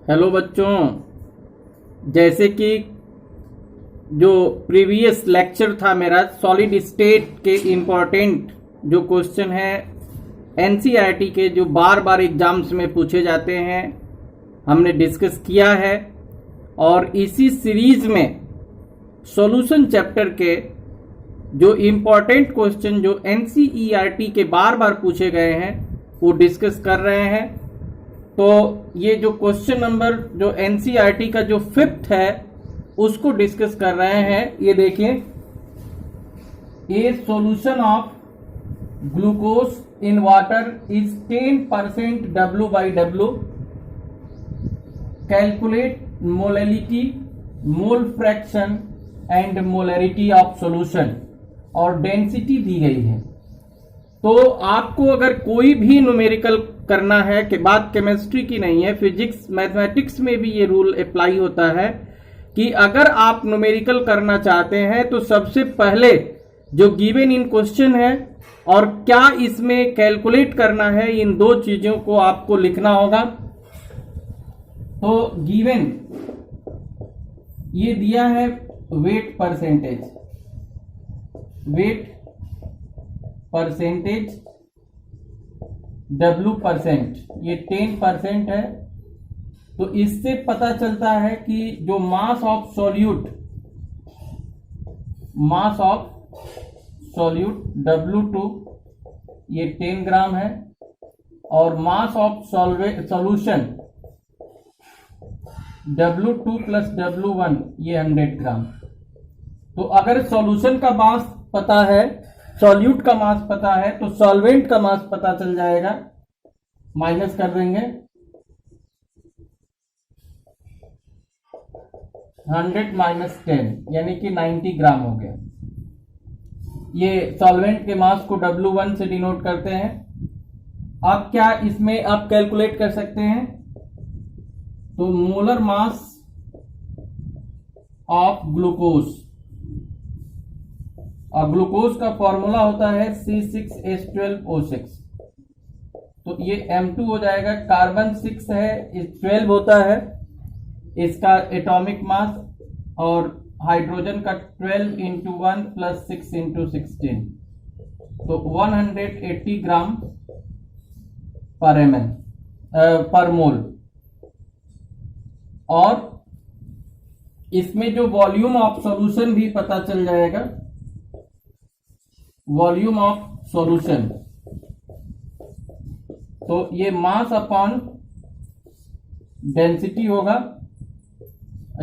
Hello बच्चों, जैसे कि जो प्रीवियस लेक्चर था मेरा सॉलिड स्टेट के इम्पोर्टेंट जो क्वेश्चन है एनसीईआरटी के जो बार बार एग्जाम्स में पूछे जाते हैं हमने डिस्कस किया है। और इसी सीरीज में सॉल्यूशन चैप्टर के जो इम्पोर्टेंट क्वेश्चन जो एनसीईआरटी के बार बार पूछे गए हैं वो डिस्कस कर रहे हैं। तो ये जो क्वेश्चन नंबर जो एनसीईआरटी का जो 5th है उसको डिस्कस कर रहे हैं। ये देखिए, ए solution of glucose in water is 10% W/W। Calculate molality, mole fraction and molarity of solution, और डेंसिटी दी गई है। तो आपको अगर कोई भी न्यूमेरिकल करना है कि बात केमिस्ट्री की नहीं है, फिजिक्स मैथमेटिक्स में भी ये रूल अप्लाई होता है कि अगर आप न्यूमेरिकल करना चाहते हैं तो सबसे पहले जो गिवन इन क्वेश्चन है और क्या इसमें कैलकुलेट करना है, इन दो चीजों को आपको लिखना होगा। तो गिवन ये दिया है wait percentage, wait percentage W%, ये 10% है। तो इससे पता चलता है कि जो mass of solute, mass of solute W2 ये 10 ग्राम है, और mass of solution W2 plus W1 ये 100 ग्राम। तो अगर सॉल्यूशन का मास पता है, सॉल्यूट का मास पता है, तो सॉल्वेंट का मास पता चल जाएगा। माइनस कर देंगे, 100 माइनस 10 यानी कि 90 ग्राम हो गया। ये सॉल्वेंट के मास को W1 से डिनोट करते हैं। अब क्या इसमें आप कैलकुलेट कर सकते हैं, तो मोलर मास ऑफ ग्लूकोज, और ग्लूकोज का फॉर्मूला होता है C6H12O6। तो ये M2 हो जाएगा, कार्बन 6 है, 12 होता है इसका एटॉमिक मास, और हाइड्रोजन का 12 इंटू 1 प्लस 6 इंटू 16, तो 180 ग्राम पर ml पर मोल। और इसमें जो वॉल्यूम ऑफ सॉल्यूशन भी पता चल जाएगा, वॉल्यूम ऑफ सॉल्यूशन, तो ये मास अपॉन डेंसिटी होगा,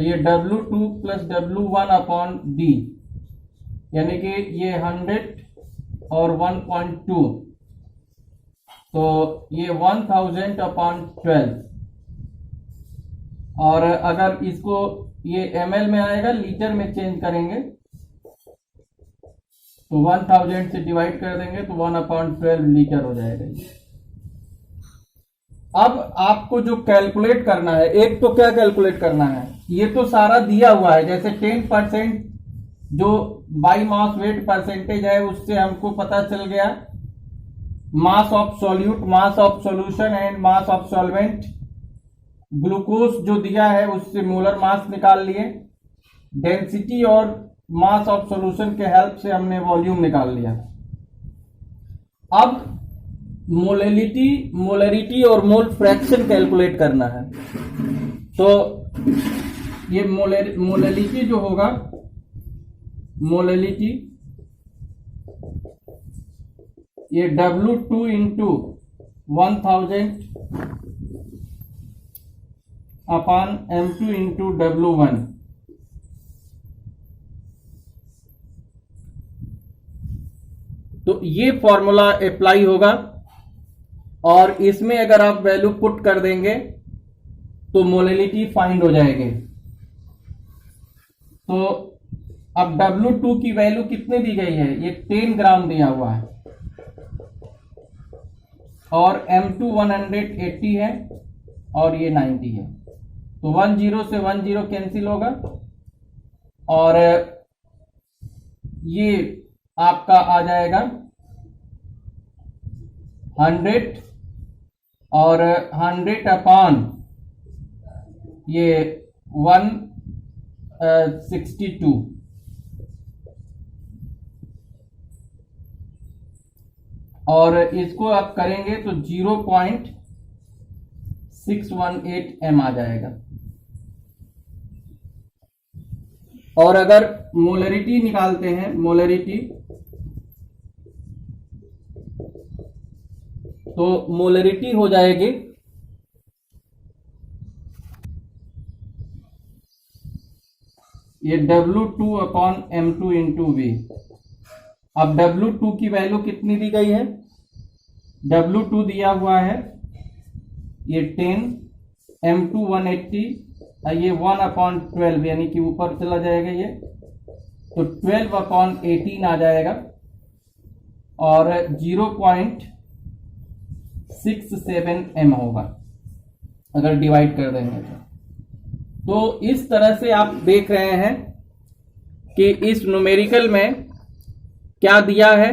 ये W2 plus W1 upon D, यानी कि ये 100 और 1.2, तो ये 1000 अपॉन 12। और अगर इसको ये ml में आएगा, लीटर में चेंज करेंगे तो 1000 से डिवाइड कर देंगे तो 1/12 लीटर हो जाएगा। अब आपको जो कैलकुलेट करना है, एक तो क्या कैलकुलेट करना है, ये तो सारा दिया हुआ है। जैसे 10% जो बाई मास वेट परसेंटेज है उससे हमको पता चल गया, mass of solute, mass of solution and mass of solvent. Glucose जो दिया है उससे मोलर मास निकाल लिए, डेंसिटी और मास ऑफ सॉल्यूशन के हेल्प से हमने वॉल्यूम निकाल लिया। अब मोलैलिटी, मोलैरिटी और मोल फ्रैक्शन कैलकुलेट करना है। तो ये मोलैलिटी जो होगा, मोलैलिटी ये W2 into 1000 upon M2 into W1, तो ये फॉर्मूला अप्लाई होगा। और इसमें अगर आप वैल्यू पुट कर देंगे तो मोलैलिटी फाइंड हो जाएगी। तो अब W2 की वैल्यू कितने दी गई है, ये 10 ग्राम दिया हुआ है, और M2 180 है और ये 90 है। तो 10 से 10 कैंसिल होगा, और ये आपका आ जाएगा 100 और 100 अपॉन ये 162 और इसको आप करेंगे तो 0.618 m आ जाएगा। और अगर मोलरिटी निकालते हैं, मोलरिटी, तो मोलरिटी हो जाएगी ये W2/m2 इंटू V। अब W2 की वैल्यू कितनी दी गई है? W2 दिया हुआ है ये 10, M2 180, ये 1/12 यानी कि ऊपर चला जाएगा ये, तो 12/18 आ जाएगा और 0.67 m होगा अगर डिवाइड कर देंगे तो इस तरह से आप देख रहे हैं कि इस न्यूमेरिकल में क्या दिया है,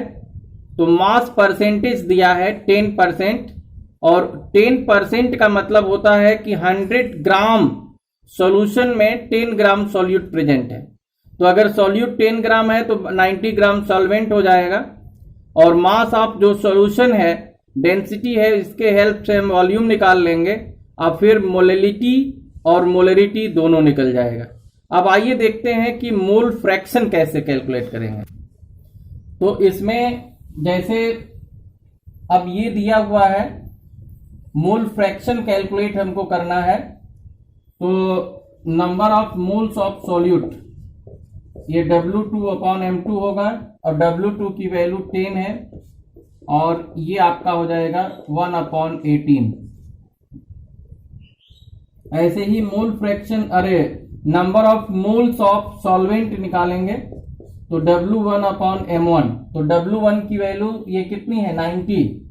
तो मास परसेंटेज दिया है 10%, और 10% का मतलब होता है कि 100 ग्राम सॉल्यूशन में 10 ग्राम सॉल्यूट प्रेजेंट है। तो अगर सॉल्यूट 10 ग्राम है तो 90 ग्राम सॉल्वेंट हो जाएगा, और मास ऑफ जो सॉल्यूशन है, डेंसिटी है, इसके हेल्प से हम वॉल्यूम निकाल लेंगे, अब फिर मोलैलिटी और मोलरिटी दोनों निकल जाएगा। अब आइए देखते हैं कि मोल फ्रैक्शन कैसे कैलकुलेट करेंगे। तो इसमें जैसे अब ये दिया हुआ है, मोल फ्रैक्शन कैलकुलेट हमको करना है, तो number of moles of solute ये W2/m2 होगा, और W2 की वैल्यू 10 है, और ये आपका हो जाएगा 1/18। ऐसे ही mole fraction, number of moles of solvent निकालेंगे, तो W1/m1, तो W1 की वैल्यू ये कितनी है 90,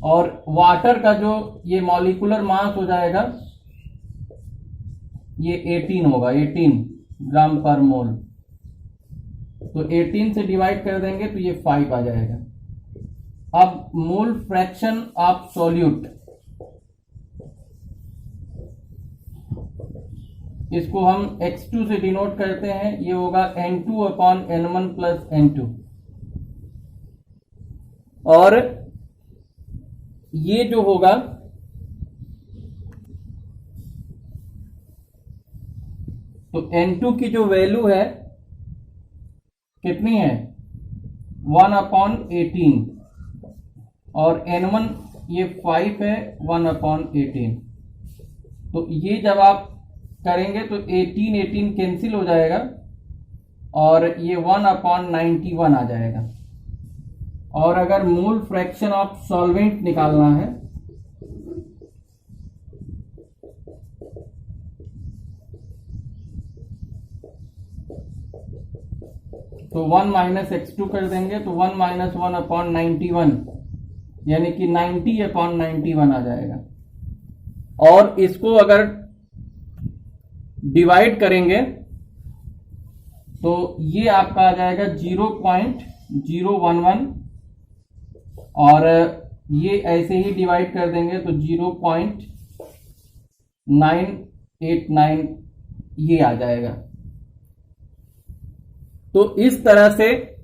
और वाटर का जो ये मॉलिक्यूलर मास हो जाएगा ये 18 होगा, 18 ग्राम पर मोल, तो 18 से डिवाइड कर देंगे तो ये 5 आ जाएगा। अब मोल फ्रैक्शन ऑफ सॉल्यूट, इसको हम x2 से डिनोट करते हैं, ये होगा N2/N1 प्लस N2, और ये जो होगा तो N2 की जो वैल्यू है कितनी है 1/18, और N1 ये 5 है 1/18, तो ये जब आप करेंगे तो 18 कैंसिल हो जाएगा और ये 1/91 आ जाएगा। और अगर मोल फ्रैक्शन ऑफ सॉल्वेंट निकालना है तो 1 माइनस x2 कर देंगे, तो 1 माइनस 1/91 यानी कि 90/91 आ जाएगा। और इसको अगर डिवाइड करेंगे तो ये आपका आ जाएगा 0.011, और ये ऐसे ही डिवाइड कर देंगे तो 0.989 ये आ जाएगा। तो इस तरह से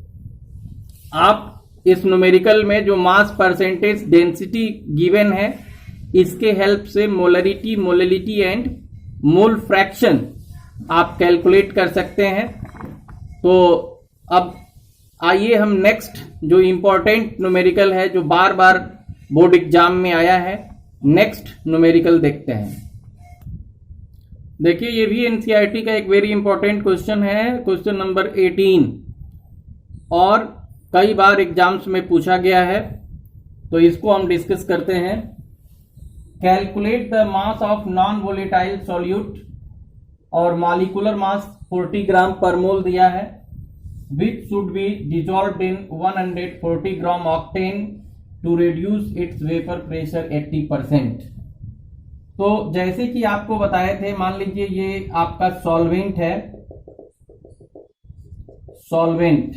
आप इस न्यूमेरिकल में जो मास परसेंटेज डेंसिटी गिवन है, इसके हेल्प से molarity, molality and mole fraction आप कैलकुलेट कर सकते हैं। तो अब आइए हम नेक्स्ट जो इंपॉर्टेंट न्यूमेरिकल है, जो बार बार बोर्ड एग्जाम में आया है, नेक्स्ट न्यूमेरिकल देखते हैं। देखिए ये भी एनसीईआरटी का एक वेरी इंपॉर्टेंट क्वेश्चन है, क्वेश्चन नंबर 18, और कई बार एग्जाम्स में पूछा गया है, तो इसको हम डिस्कस करते हैं। Calculate the mass of non volatile solute, और मॉलिक्यूलर मास 40 ग्राम पर मोल दिया है, which should be dissolved in 140 gram octane to reduce its vapour pressure 80%। तो जैसे कि आपको बताए थे, मान लीजिए ये आपका सॉल्वेंट है, सॉल्वेंट,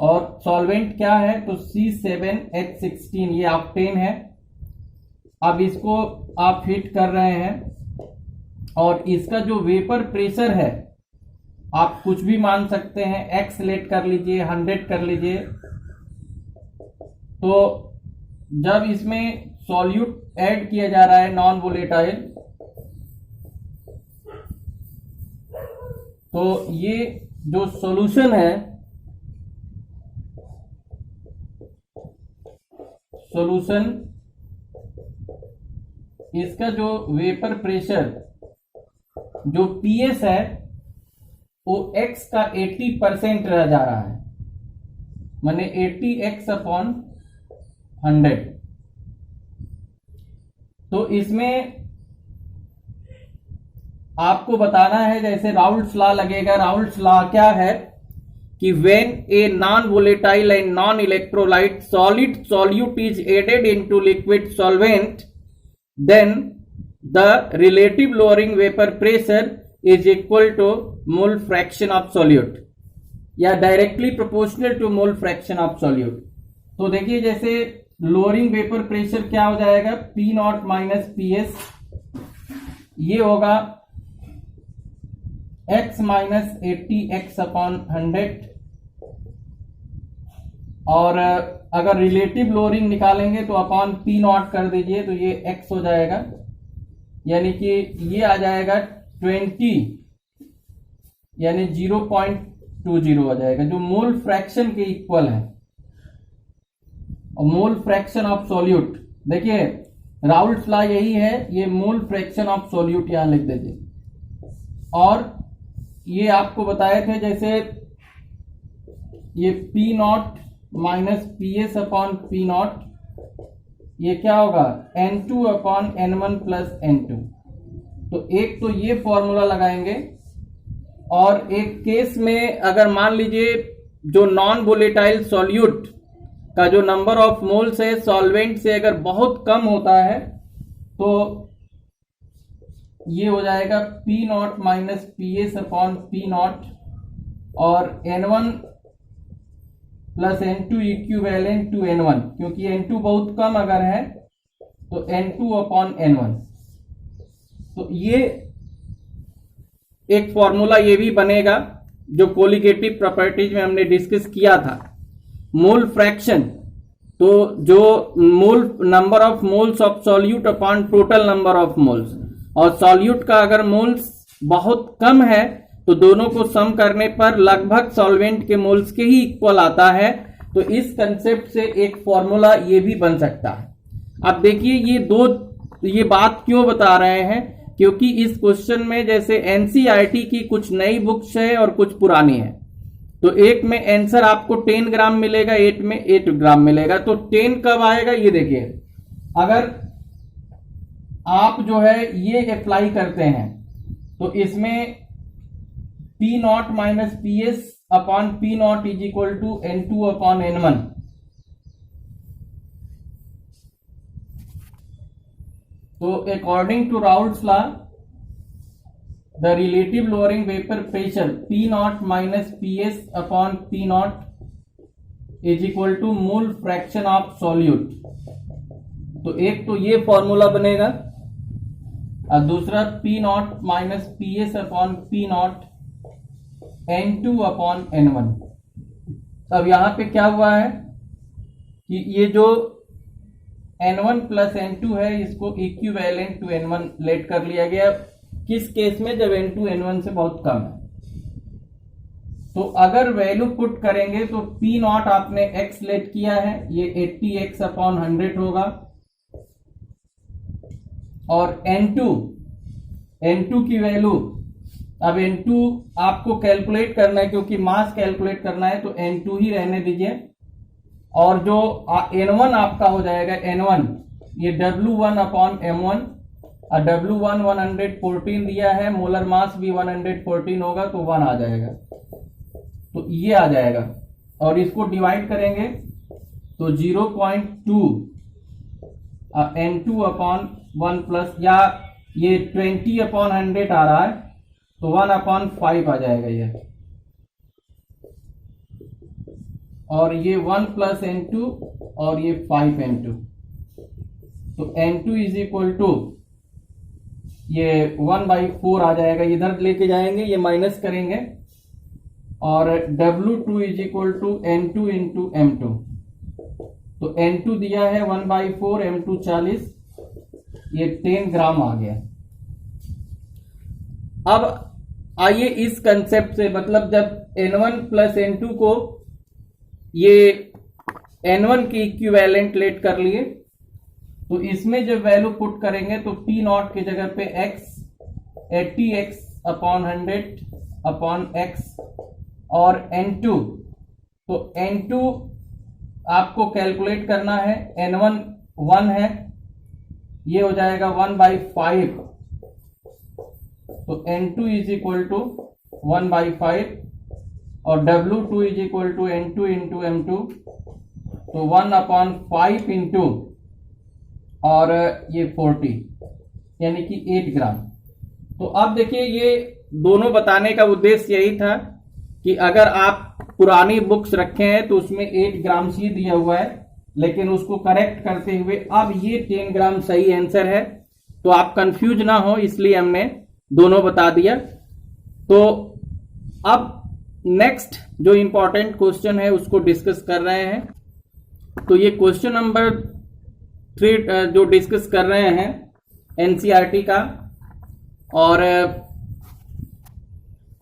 और सॉल्वेंट क्या है तो C7H16 ये ऑक्टेन है। अब इसको आप हीट कर रहे हैं और इसका जो वेपर प्रेशर है आप कुछ भी मान सकते हैं, एक्स लेट कर लीजिए, 100 कर लीजिए। तो जब इसमें सॉल्यूट ऐड किया जा रहा है नॉन वोलेटाइल, तो ये जो सॉल्यूशन है, सॉल्यूशन इसका जो वेपर प्रेशर जो पीएस है वो x का 80% रह जा रहा है, माने 80x/100। तो इसमें आपको बताना है, जैसे राउल्ट्स लॉ लगेगा। राउल्ट्स लॉ क्या है कि when a non volatile and non electrolyte solid solute is added into liquid solvent, then the relative lowering vapour pressure is equal to mole fraction of solute या directly proportional to mole fraction of solute. तो देखिए जैसे lowering vapour pressure क्या हो जाएगा, P naught minus P S, ये होगा x minus 80x/100। और अगर रिलेटिव लोअरिंग निकालेंगे तो अपॉन पी नॉट कर दीजिए, तो ये x हो जाएगा, यानी कि ये आ जाएगा 20, यानी 0.20 हो जाएगा, जो मोल फ्रैक्शन के इक्वल है। और मोल फ्रैक्शन ऑफ सॉल्यूट, देखिए राउल्ट्स लॉ यही है, ये मोल फ्रैक्शन ऑफ सॉल्यूट यहां लिख दीजिए। और ये आपको बताए थे, जैसे ये P naught minus P S upon P not, ये क्या होगा, N2/N1 प्लस N2। तो एक तो ये फॉर्मूला लगाएंगे, और एक केस में अगर मान लीजिए जो नॉन वोलेटाइल सॉल्यूट का जो नंबर ऑफ मोल्स है सॉल्वेंट से अगर बहुत कम होता है, तो ये हो जाएगा P naught minus P S upon P not, और N1 plus N2 equivalent to N1, क्योंकि N2 बहुत कम अगर है तो N2/N1। तो ये एक फॉर्मूला ये भी बनेगा जो कोलिगेटिव प्रॉपर्टीज में हमने डिस्कस किया था। मोल फ्रैक्शन, तो जो mole number of moles of solute upon total number of moles, और सॉल्यूट का अगर मोल्स बहुत कम है तो दोनों को सम करने पर लगभग सॉल्वेंट के मोल्स के ही इक्वल आता है। तो इस कंसेप्ट से एक फॉर्मूला ये भी बन सकता है। अब देखिए ये बात क्यों बता रहे हैं, क्योंकि इस क्वेश्चन में जैसे एनसीईआरटी की कुछ नई बुक्स है और कुछ पुरानी है, तो एक में आंसर आपको 10 ग्राम मिलेगा, 8 में 8 ग्राम मिलेगा। तो 10 कब आएगा, ये देखिए, अगर आप जो है ये अप्लाई करते हैं तो इसमें P naught minus P S upon P naught is equal to N2/N1। तो according to Raoult's law, the relative lowering vapour pressure P naught minus P S upon P naught is equal to mole fraction of solute. तो एक तो ये formula बनेगा, और दूसरा P naught minus P S upon P naught N2/N1। अब यहां पे क्या हुआ है कि ये जो N1 प्लस N2 है इसको इक्विवेलेंट टू N1 लेट कर लिया गया। किस केस में, जब N2 N1 से बहुत कम है। तो अगर वैल्यू पुट करेंगे तो P नॉट आपने X लेट किया है, ये 80x/100 होगा, और N2 की वैल्यू, अब N2 आपको कैलकुलेट करना है क्योंकि मास कैलकुलेट करना है, तो N2 ही रहने दीजिए। और जो N1 आपका हो जाएगा, N1 ये W1/M1, और W1 114 दिया है, मोलर मास भी 114 होगा, तो 1 आ जाएगा। तो ये आ जाएगा, और इसको डिवाइड करेंगे तो 0.2 N2/1 प्लस, या ये 20/100 आ रहा है, तो 1/5 आ जाएगा ये, और ये 1 प्लस N2 और ये 5 N2। तो N2 इज इक्वल टू ये 1/4 आ जाएगा, इधर लेके जाएंगे, ये माइनस करेंगे, और W2 is equal to N2 into M2। तो N2 दिया है 1/4, M2 40, ये 10 ग्राम आ गया। अब आइए इस कंसेप्ट से, मतलब जब N1 प्लस N2 को ये N1 की इक्विवेलेंट लेट कर लिए, तो इसमें जब वैल्यू पुट करेंगे तो P नॉट की जगह पे x 80x upon 100 upon x, और N2, तो N2 आपको कैलकुलेट करना है, N1 1 है, ये हो जाएगा 1/5, तो N2 इज इक्वल टू 1/5, और W2 is equal to N2 into M2, तो 1/5 इंटू, और ये 40 यानी कि 8 ग्राम। तो अब देखिए, ये दोनों बताने का उद्देश्य यही था कि अगर आप पुरानी बुक्स रखे हैं तो उसमें 8 ग्राम ही दिया हुआ है, लेकिन उसको करेक्ट करते हुए अब ये 10 ग्राम सही आंसर है, तो आप कंफ्यूज ना हो, इसलिए हमने दोनों बता दिया। तो अब नेक्स्ट जो इंपॉर्टेंट क्वेश्चन है उसको डिस्कस कर रहे हैं। तो ये क्वेश्चन नंबर 3 जो डिस्कस कर रहे हैं एनसीईआरटी का,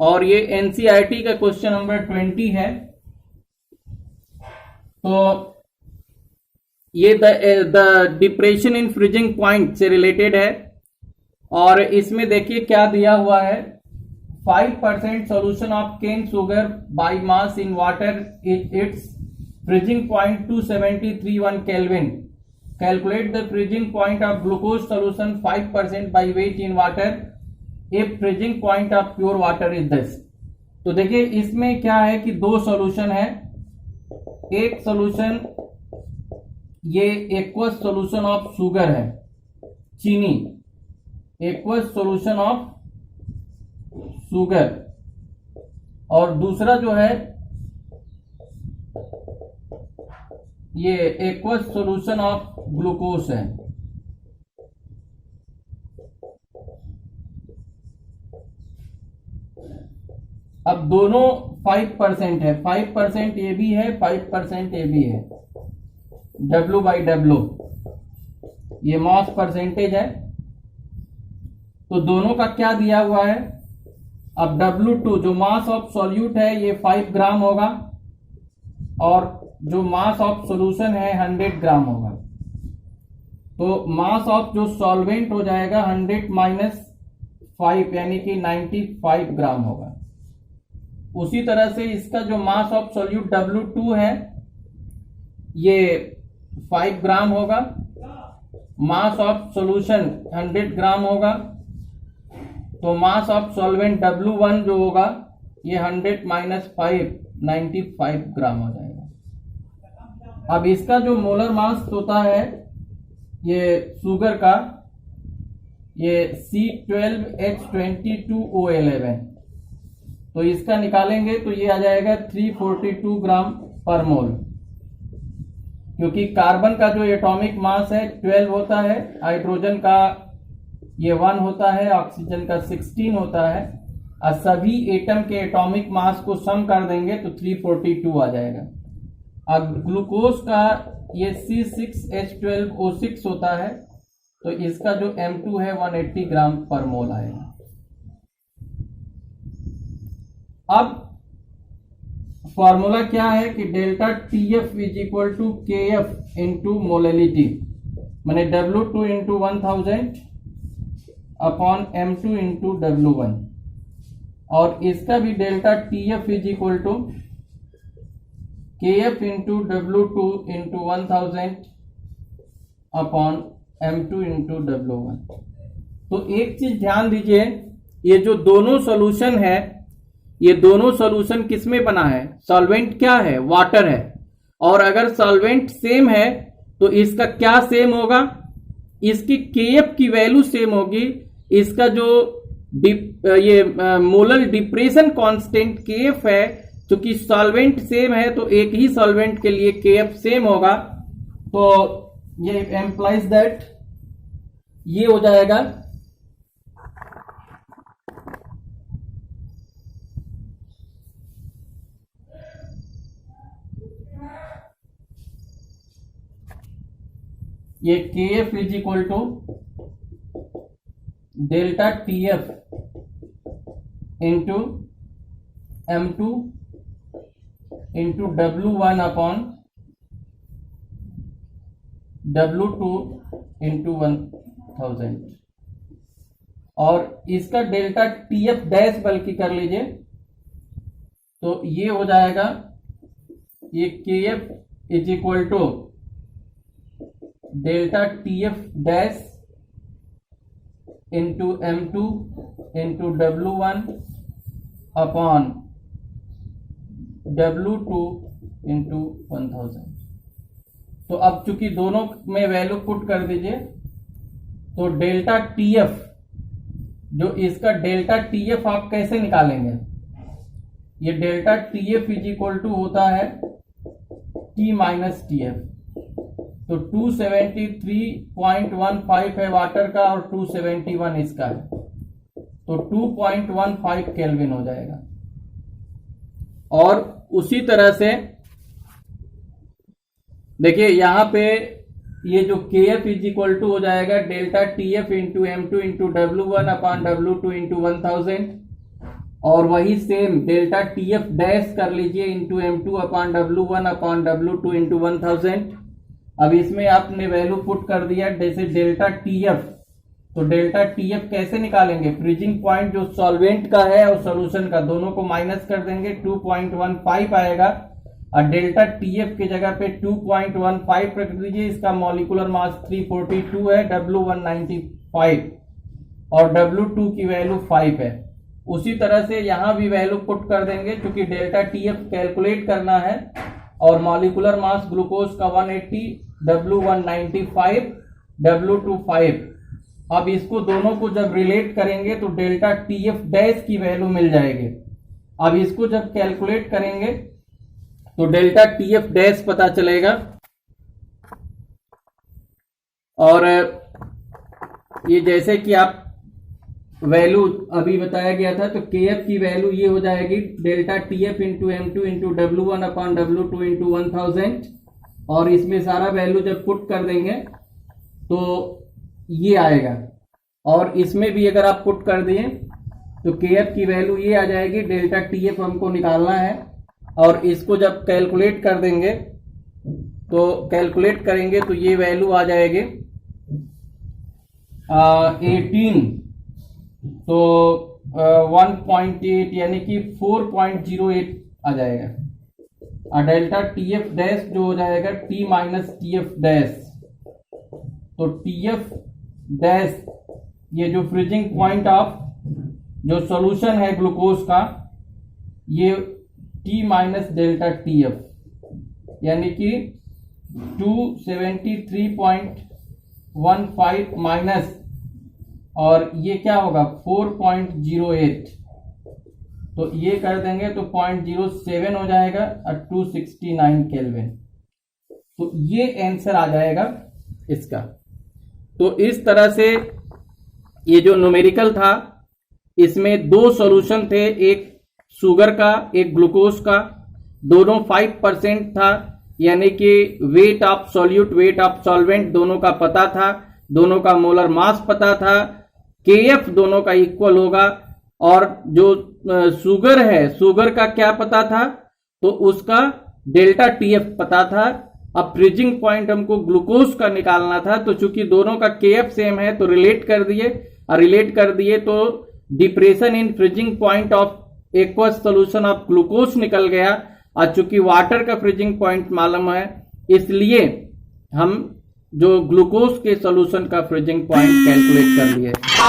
और ये एनसीईआरटी का क्वेश्चन नंबर 20 है। तो ये the depression in freezing point से रिलेटेड है, और इसमें देखिए क्या दिया हुआ है, 5% solution of cane sugar by mass in water, its freezing point 273.1 Kelvin. Calculate the freezing point of glucose solution 5% by weight in water if freezing point of pure water is this. तो देखिए इसमें क्या है कि दो solution है। एक solution ये एक्वस सॉल्यूशन ऑफ शुगर है, चीनी, एक्वस सॉल्यूशन ऑफ शुगर, और दूसरा जो है ये एक्वस सॉल्यूशन ऑफ ग्लूकोज है। अब दोनों 5% है, 5% ये भी है, 5% ये भी है, W/W ये मास परसेंटेज है। तो दोनों का क्या दिया हुआ है, अब W2 जो मास ऑफ सॉल्यूट है ये 5 ग्राम होगा, और जो मास ऑफ सॉल्यूशन है 100 ग्राम होगा। तो मास ऑफ जो सॉल्वेंट हो जाएगा 100 माइनस 5 यानी कि 95 ग्राम होगा। उसी तरह से इसका जो मास ऑफ सॉल्यूट W2 है ये 5 ग्राम होगा, मास ऑफ सॉल्यूशन 100 ग्राम होगा, तो मास ऑफ सॉल्वेंट W1 जो होगा ये 100 माइनस 5 95 ग्राम हो जाएगा। अब इसका जो मोलर मास होता है ये शुगर का, ये C12H22O11, तो इसका निकालेंगे तो ये आ जाएगा 342 ग्राम पर मोल, क्योंकि कार्बन का जो एटॉमिक मास है 12 होता है, हाइड्रोजन का ये 1 होता है, ऑक्सीजन का 16 होता है, और सभी एटम के एटॉमिक मास को सम कर देंगे तो 342 आ जाएगा। अब ग्लूकोज का ये C6H12O6 होता है, तो इसका जो M2 है 180 ग्राम पर मोल आएगा। अब फॉर्मूला क्या है कि delta TF is equal to KF into molality, माने W2 into 1000 upon M2 into W1, और इसका भी delta TF is equal to KF into W2 into 1000 upon M2 into W1। तो एक चीज ध्यान दीजिए, ये जो दोनों सॉल्यूशन है, ये दोनों सॉल्यूशन किसमें बना है, सॉल्वेंट क्या है, वाटर है, और अगर सॉल्वेंट सेम है तो इसका क्या सेम होगा, इसकी KF की वैल्यू सेम होगी, इसका जो ये मोलर डिप्रेशन कांस्टेंट KF है, क्योंकि सॉल्वेंट सेम है तो एक ही सॉल्वेंट के लिए KF सेम होगा। तो ये एम्प्लाइज दैट ये हो जाएगा ये KF is equal to delta TF into M2 into W1 upon W2 into 1000, और इसका डेल्टा TF डैश बल्कि कर लीजिए तो ये हो जाएगा, ये KF is equal to delta TF dash into M2 into W1 upon W2 into 1000। तो अब चूंकि दोनों में वैल्यू पुट कर दीजिए तो डेल्टा TF, जो इसका डेल्टा TF आप कैसे निकालेंगे, ये delta TF is equal to होता है T माइनस TF। तो 273.15 है वाटर का और 271 इसका है, तो 2.15 केल्विन हो जाएगा। और उसी तरह से देखिए यहां पे ये जो KF इज इक्वल टू हो जाएगा delta TF into M2 into W1 upon W2 into 1000, और वही सेम डेल्टा TF डैश कर लीजिए into M2 upon W1 upon W2 into 1000। अब इसमें आपने वैल्यू पुट कर दिया जैसे डेल्टा TF, तो डेल्टा TF कैसे निकालेंगे, फ्रीजिंग पॉइंट जो सॉल्वेंट का है और सॉल्यूशन का दोनों को माइनस कर देंगे, 2.15 आएगा, और डेल्टा TF की जगह पे 2.15 रख दीजिए। इसका मॉलिक्यूलर मास 342 है, W1 95 और W2 की वैल्यू 5 है। उसी तरह से यहां भी वैल्यू पुट कर देंगे क्योंकि डेल्टा TF कैलकुलेट करना है, और मॉलिक्यूलर मास ग्लूकोज का 180, W1 95, W2 5। अब इसको दोनों को जब रिलेट करेंगे तो डेल्टा TF डैश की वैल्यू मिल जाएगी। अब इसको जब कैलकुलेट करेंगे तो डेल्टा TF डैश पता चलेगा, और ये जैसे कि आप वैल्यू अभी बताया गया था, तो KF की वैल्यू ये हो जाएगी delta TF into M2 into W1 upon W2 into 1000, और इसमें सारा वैल्यू जब पुट कर देंगे तो ये आएगा, और इसमें भी अगर आप पुट कर दिए तो KF की वैल्यू ये आ जाएगी, डेल्टा TF हमको निकालना है, और इसको जब कैलकुलेट कर देंगे तो कैलकुलेट करेंगे तो ये वैल्यू आ जाएगी 18, तो 1.8 यानी कि 4.08 आ जाएगा, और डेल्टा TF डैश जो हो जाएगा T माइनस TF डैश, तो TF डैश ये जो फ्रीजिंग पॉइंट ऑफ जो सॉल्यूशन है ग्लूकोज का, ये T माइनस डेल्टा TF यानी कि 273.15 माइनस, और ये क्या होगा 4.08, तो ये कर देंगे तो 0.07 हो जाएगा और 269 केल्विन। तो ये आंसर आ जाएगा इसका। तो इस तरह से ये जो न्यूमेरिकल था इसमें दो सॉल्यूशन थे, एक शुगर का एक ग्लूकोज का, दोनों 5% था, यानी कि weight of solute weight of solvent दोनों का पता था, दोनों का मोलर मास पता था, KF दोनों का इक्वल होगा, और जो शुगर है शुगर का क्या पता था, तो उसका डेल्टा TF पता था। अब फ्रीजिंग पॉइंट हमको ग्लूकोज का निकालना था, तो चूंकि दोनों का KF सेम है तो रिलेट कर दिए, और रिलेट कर दिए तो depression in freezing point of aqueous solution of glucose निकल गया, और चूंकि वाटर का फ्रीजिंग पॉइंट मालूम है इसलिए हम जो ग्लूकोज के सॉल्यूशन का फ्रीजिंग पॉइंट कैलकुलेट कर लिए।